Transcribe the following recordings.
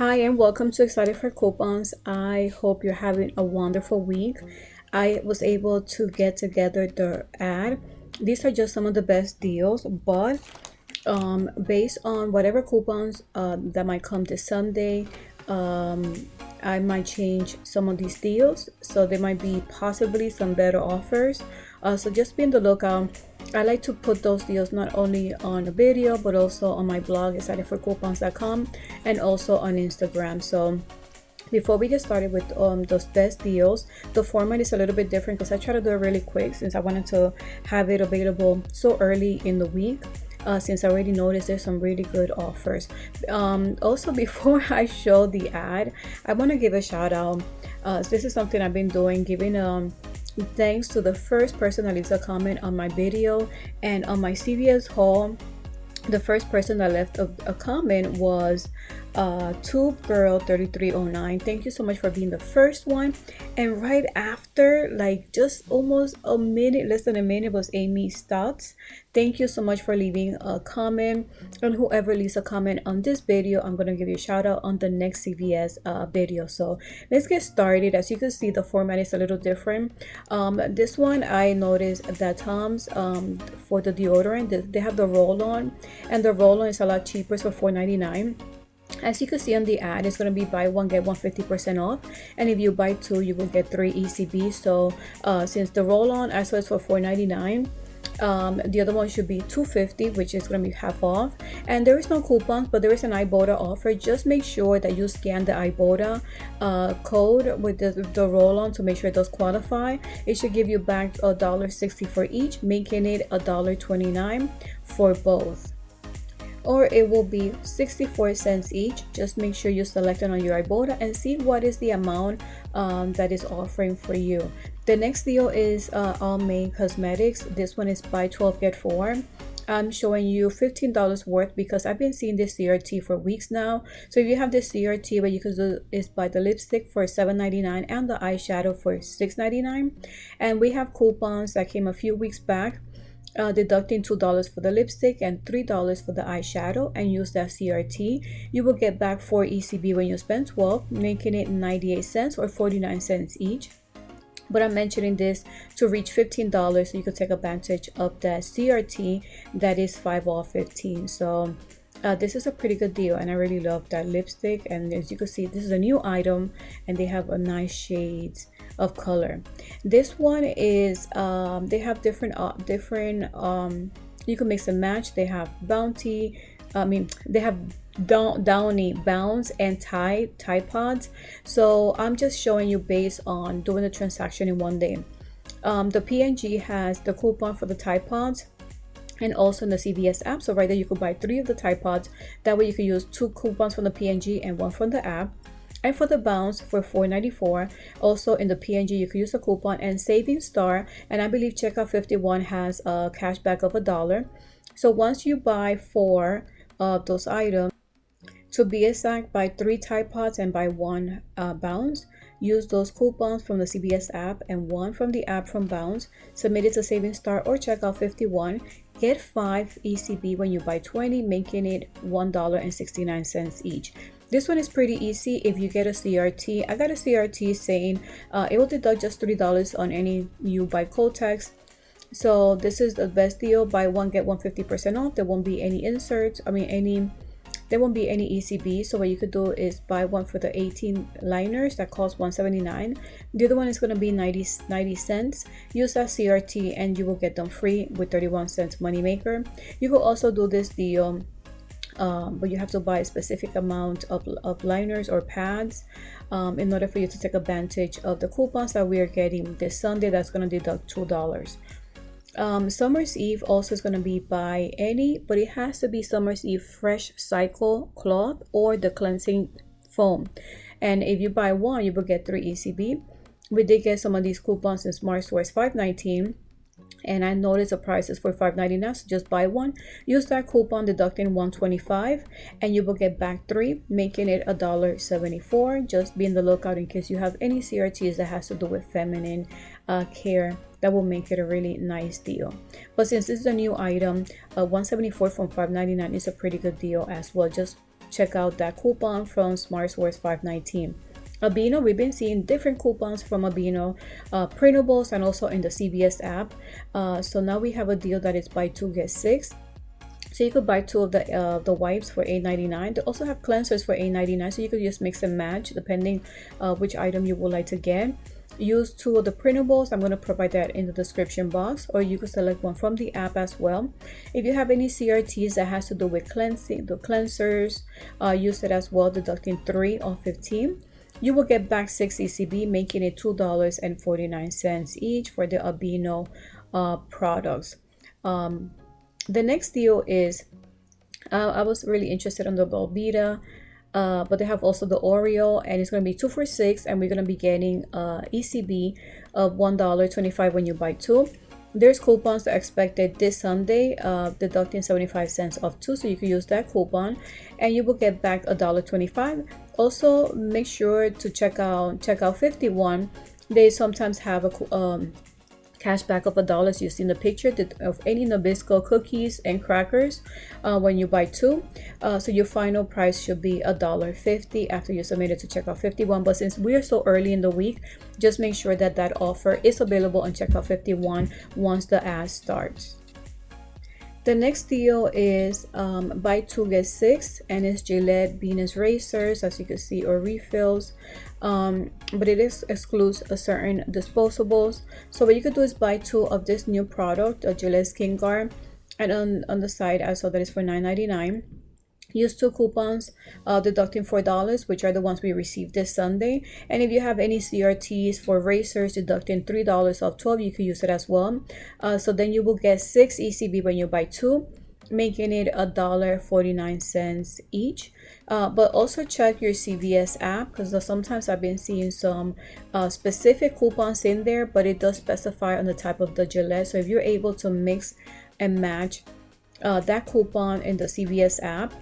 Hi, and welcome to Excited for Coupons. I hope you're having a wonderful week. I was able to get together the ad. These are just some of the best deals, but based on whatever coupons that might come this Sunday, I might change some of these deals. So there might be possibly some better offers. So just be on the lookout. I like to put those deals not only on a video, but also on my blog, excitedforcoupons.com, and also on Instagram. So before we get started with those best deals, the format is a little bit different because I try to do it really quick since I wanted to have it available so early in the week. Since I already noticed there's some really good offers. Also, before I show the ad, I want to give a shout out. This is something I've been doing, giving thanks to the first person that leaves a comment on my video and on my CVS haul. The first person that left a comment was Tube Girl 3309. Thank you so much for being the first one. And right after, like just almost a minute, less than a minute, was Amy Stouts. Thank you so much for leaving a comment. And whoever leaves a comment on this video, I'm gonna give you a shout out on the next CVS video. So let's get started. As you can see, the format is a little different. This one I noticed that Tom's for the deodorant, they have the roll-on, and the roll-on is a lot cheaper, so $4.99. As you can see on the ad, it's going to be buy one get one 50% off, and if you buy two you will get 3 ECB. So since the roll-on I saw it's for $4.99, the other one should be $2.50, which is going to be half off. And there is no coupons, but there is an iBota offer. Just make sure that you scan the iBota code with the roll-on to make sure it does qualify. It should give you back $1.60 for each, making it $1.29 for both, or it will be 64 cents each. Just make sure you select it on your iBota and see what is the amount that is offering for you. The next deal is All Main Cosmetics. This one is buy 12 get 4. I'm showing you $15 worth because I've been seeing this CRT for weeks now. So if you have this CRT, what you can do is buy the lipstick for $7.99 and the eyeshadow for $6.99. And we have coupons that came a few weeks back, deducting $2 for the lipstick and $3 for the eyeshadow, and use that CRT. You will get back 4 ECB when you spend 12, making it 98 cents or 49 cents each. But I'm mentioning this to reach $15 so you can take advantage of that CRT that is 5 off 15. So this is a pretty good deal, and I really love that lipstick. And as you can see, this is a new item and they have a nice shades of color. This one is they have different you can mix and match. They have they have Downy Bounce and Tide Pods. So I'm just showing you based on doing the transaction in one day. The P&G has the coupon for the Tide Pods and also in the CVS app. So right there you could buy 3 of the Tide Pods. That way you could use 2 coupons from the P&G and 1 from the app. And for the Bounce for $4.94, also in the P&G you could use a coupon and Saving Star, and I believe checkout 51 has a cashback of $1. So once you buy 4 of those items, to be exact, buy 3 Tide Pods and buy 1 Bounce. Use those coupons from the CVS app and 1 from the app from Bounce. Submit it to Saving Star or checkout 51. Get 5 ECB when you buy 20, making it $1.69 each. This one is pretty easy if you get a CRT. I got a CRT saying it will deduct just $3 on any you buy Kotex. So this is the best deal. Buy one get one 50% off. There won't be any inserts. There won't be any ECB. So what you could do is buy one for the 18 liners that cost $179. The other one is going to be 90 cents. Use that CRT and you will get them free with 31 cents moneymaker. You could also do this deal, but you have to buy a specific amount of liners or pads in order for you to take advantage of the coupons that we are getting this Sunday. That's going to deduct $2. Summer's Eve also is going to be buy any, but it has to be Summer's Eve Fresh Cycle cloth or the cleansing foam. And if you buy 1, you will get 3 ECB. We did get some of these coupons in Smart Stores $5.19. And I noticed the prices for $5.99, so just buy 1. Use that coupon deducting $125 and you will get back 3, making it $1.74. Just be on the lookout in case you have any CRTs that has to do with feminine care. That will make it a really nice deal. But since this is a new item, $174 from $5.99 is a pretty good deal as well. Just check out that coupon from Smart Source 519. Aveeno, we've been seeing different coupons from Aveeno, printables, and also in the CVS app. So now we have a deal that is buy two get six. So you could buy two of the wipes for $8.99. They also have cleansers for $8.99, so you could just mix and match depending which item you would like to get. Use two of the printables. I'm going to provide that in the description box, or you could select one from the app as well. If you have any CRTs that has to do with cleansing, the cleansers, use it as well, deducting 3 or 15. You will get back 6 ECB, making it $2.49 each for the Aveeno products. The next deal is, I was really interested in the Velveeta, but they have also the Oreo, and it's going to be 2 for $6, and we're going to be getting ECB of $1.25 when you buy 2. There's coupons that are expected this Sunday, deducting 75 cents off 2, so you can use that coupon, and you will get back $1.25. Also, make sure to check out 51. They sometimes have a cash back of $1, as you see in the picture, of any Nabisco cookies and crackers when you buy 2. So your final price should be $1.50 after you submit it to checkout 51. But since we are so early in the week, just make sure that that offer is available on checkout 51 once the ad starts. The next deal is buy 2 get 6, and it's Gillette Venus razors, as you can see, or refills, but it excludes a certain disposables. So what you could do is buy 2 of this new product, a Gillette Skin Guard, and on the side I saw that it's for $9.99. Use 2 coupons, deducting $4, which are the ones we received this Sunday. And if you have any CRTs for razors, deducting $3 off 12, you can use it as well. So then you will get 6 ECB when you buy 2, making it $1.49 each. But also check your CVS app, because sometimes I've been seeing some specific coupons in there, but it does specify on the type of the Gillette. So if you're able to mix and match that coupon in the CVS app,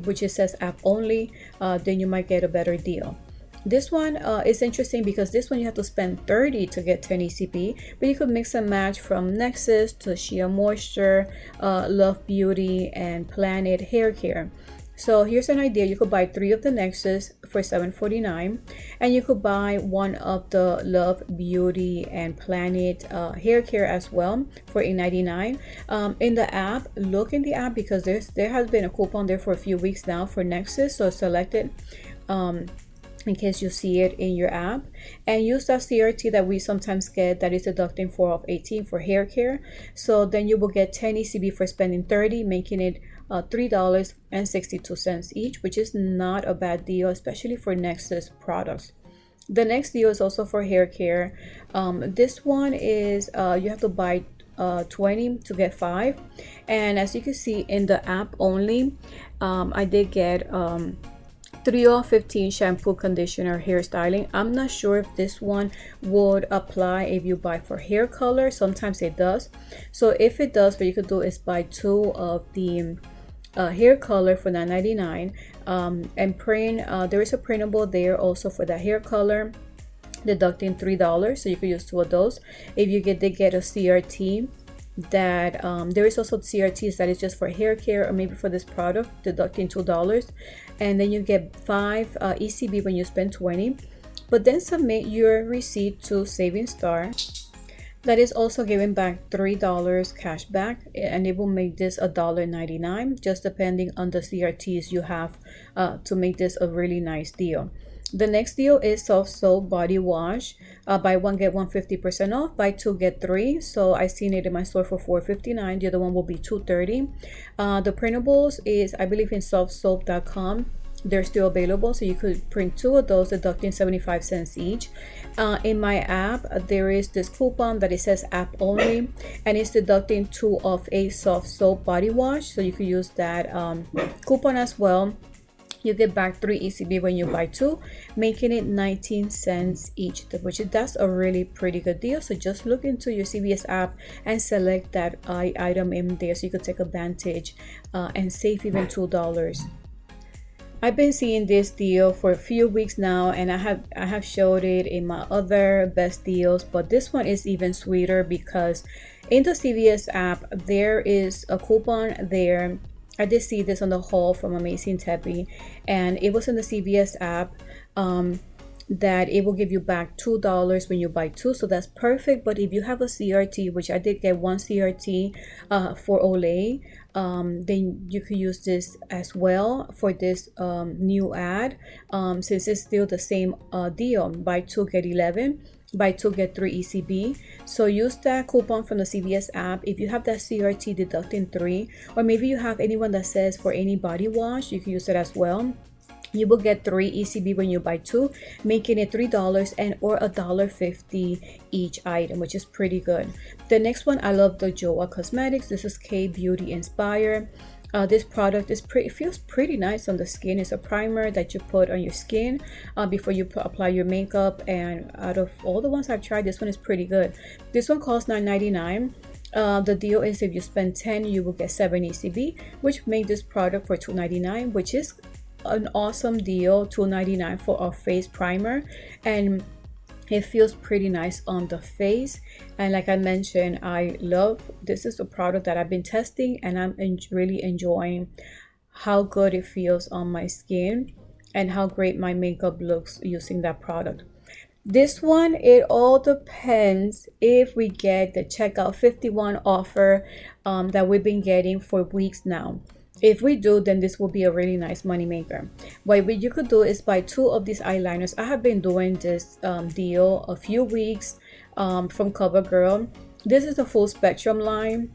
which it says app only, then you might get a better deal. This one is interesting because this one you have to spend $30 to get 10 ECB, but you could mix and match from Nexus to Shea Moisture, Love Beauty, and Planet Hair Care. So here's an idea. You could buy 3 of the Nexus for $7.49, and you could buy 1 of the Love Beauty and Planet Hair Care as well for $8.99. In the app, look in the app, because there has been a coupon there for a few weeks now for Nexus, so select it in case you see it in your app, and use that CRT that we sometimes get that is deducting 4 of 18 for hair care. So then you will get 10 ECB for spending $30, making it $3.62 each, which is not a bad deal, especially for Nexus products. The next deal is also for hair care. This one is you have to buy 20 to get 5, and as you can see in the app only, I did get 3 of 15 shampoo, conditioner, hairstyling. I'm not sure if this one would apply if you buy for hair color. Sometimes it does. So if it does, what you could do is buy 2 of the hair color for $9.99, and print. There is a printable there also for the hair color, deducting $3, so you could use 2 of those. If you get a CRT, that there is also CRTs that is just for hair care, or maybe for this product, deducting $2, and then you get 5 ECB when you spend 20. But then submit your receipt to Saving Star. That is also giving back $3 cash back, and it will make this $1.99, just depending on the CRTs you have to make this a really nice deal. The next deal is soft soap body wash. Buy 1 get 1 50% off. Buy 2 get 3. So I seen it in my store for $4.59. The other one will be $2.30. The printables is, I believe, in softsoap.com. They're still available, so you could print 2 of those, deducting 75 cents each. In my app, there is this coupon that it says app only, and it's deducting 2 of a soft soap body wash, so you could use that coupon as well. You get back 3 ECB when you buy 2, making it 19 cents each, which that's a really pretty good deal. So just look into your CVS app and select that item in there, so you could take advantage and save even $2. I've been seeing this deal for a few weeks now, and I have showed it in my other best deals, but this one is even sweeter because in the CVS app there is a coupon there I did see this on the haul from Amazing Teppy, and it was in the CVS app. That it will give you back $2 when you buy two, so that's perfect. But if you have a CRT, which I did get one CRT for Olay, then you could use this as well for this new ad, since it's still the same deal, buy two get 11, buy two get 3 ECB. So use that coupon from the CVS app. If you have that CRT deducting 3, or maybe you have anyone that says for any body wash, you can use it as well. You will get 3 ECB when you buy two, making it $3 and or $1.50 each item, which is pretty good. The next one, I love the Joa Cosmetics. This is K Beauty Inspire. This product is it feels pretty nice on the skin. It's a primer that you put on your skin before you apply your makeup, and out of all the ones I've tried, this one is pretty good. This one costs $9.99. The deal is if you spend 10, you will get 7 ECB, which make this product for $2.99, which is an awesome deal. $2.99 for a face primer, and it feels pretty nice on the face. And like I mentioned, I love this is a product that I've been testing, and I'm really enjoying how good it feels on my skin and how great my makeup looks using that product. This one, it all depends if we get the checkout 51 offer that we've been getting for weeks now. If we do, then this will be a really nice money maker. What you could do is buy 2 of these eyeliners. I have been doing this deal a few weeks from Covergirl. This is a full spectrum line.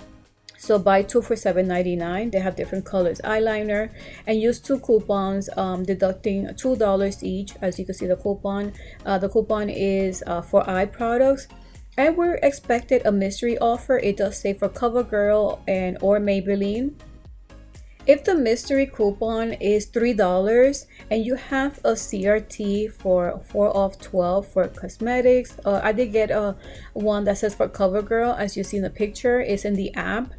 So buy 2 for $7.99. They have different colors eyeliner, and use 2 coupons, deducting $2 each. As you can see, the coupon is for eye products. And we're expected a mystery offer. It does say for Covergirl and or Maybelline. If the mystery coupon is $3 and you have a CRT for 4 off 12 for cosmetics, I did get one that says for Covergirl, as you see in the picture, it's in the app.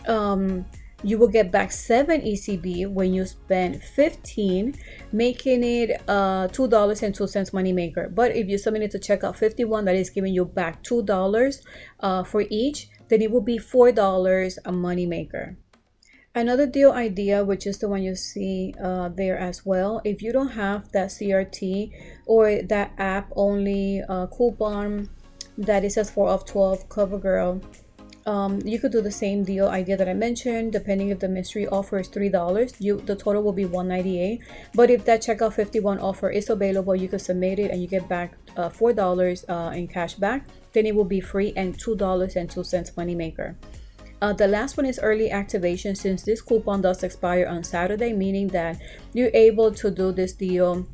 You will get back 7 ECB when you spend 15, making it $2.02 money maker. But if you submit it to checkout 51, that is giving you back $2 for each, then it will be $4 a money maker. Another deal idea, which is the one you see there as well, if you don't have that CRT or that app only coupon that it says 4 off 12 Covergirl, you could do the same deal idea that I mentioned. Depending if the mystery offer is $3, the total will be $198. But if that checkout 51 offer is available, you can submit it and you get back $4 in cash back. Then it will be free and $2.02 money maker. The last one is early activation, since this coupon does expire on Saturday, meaning that you're able to do this deal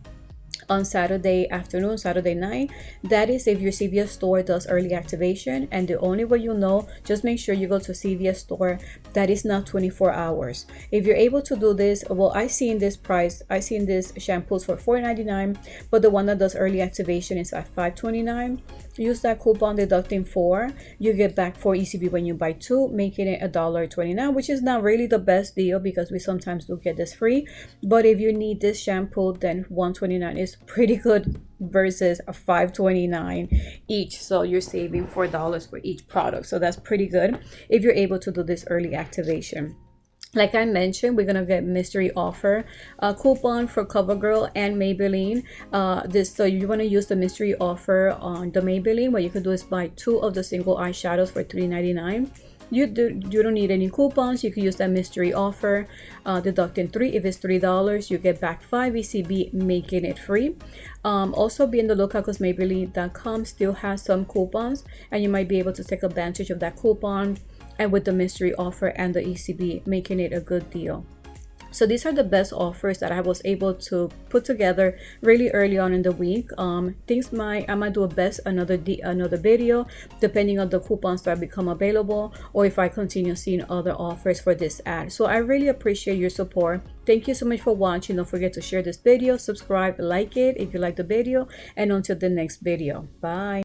on Saturday afternoon, Saturday night. That is if your CVS store does early activation. And the only way you'll know, just make sure you go to CVS store that is not 24 hours. If you're able to do this, well, I seen this shampoos for $4.99, but the one that does early activation is at $5.29. Use that coupon deducting 4. You get back 4 ECB when you buy 2, making it $1.29, which is not really the best deal because we sometimes do get this free. But if you need this shampoo, then $1.29 is pretty good versus a $5.29 each. So you're saving $4 for each product. So that's pretty good if you're able to do this early activation. Like I mentioned, we're gonna get mystery offer coupon for Covergirl and Maybelline. So you want to use the mystery offer on the Maybelline. What you can do is buy 2 of the single eyeshadows for $3.99. You don't need any coupons. You can use that mystery offer, deducting 3. If it's $3, you get back 5 ECB, making it free. Also be on the lookout because Maybelline.com still has some coupons, and you might be able to take advantage of that coupon. And with the mystery offer and the ECB, making it a good deal. So these are the best offers that I was able to put together really early on in the week. I might do another video depending on the coupons that become available, or if I continue seeing other offers for this ad. So I really appreciate your support. Thank you so much for watching. Don't forget to share this video, subscribe, like it if you like the video, and until the next video. Bye.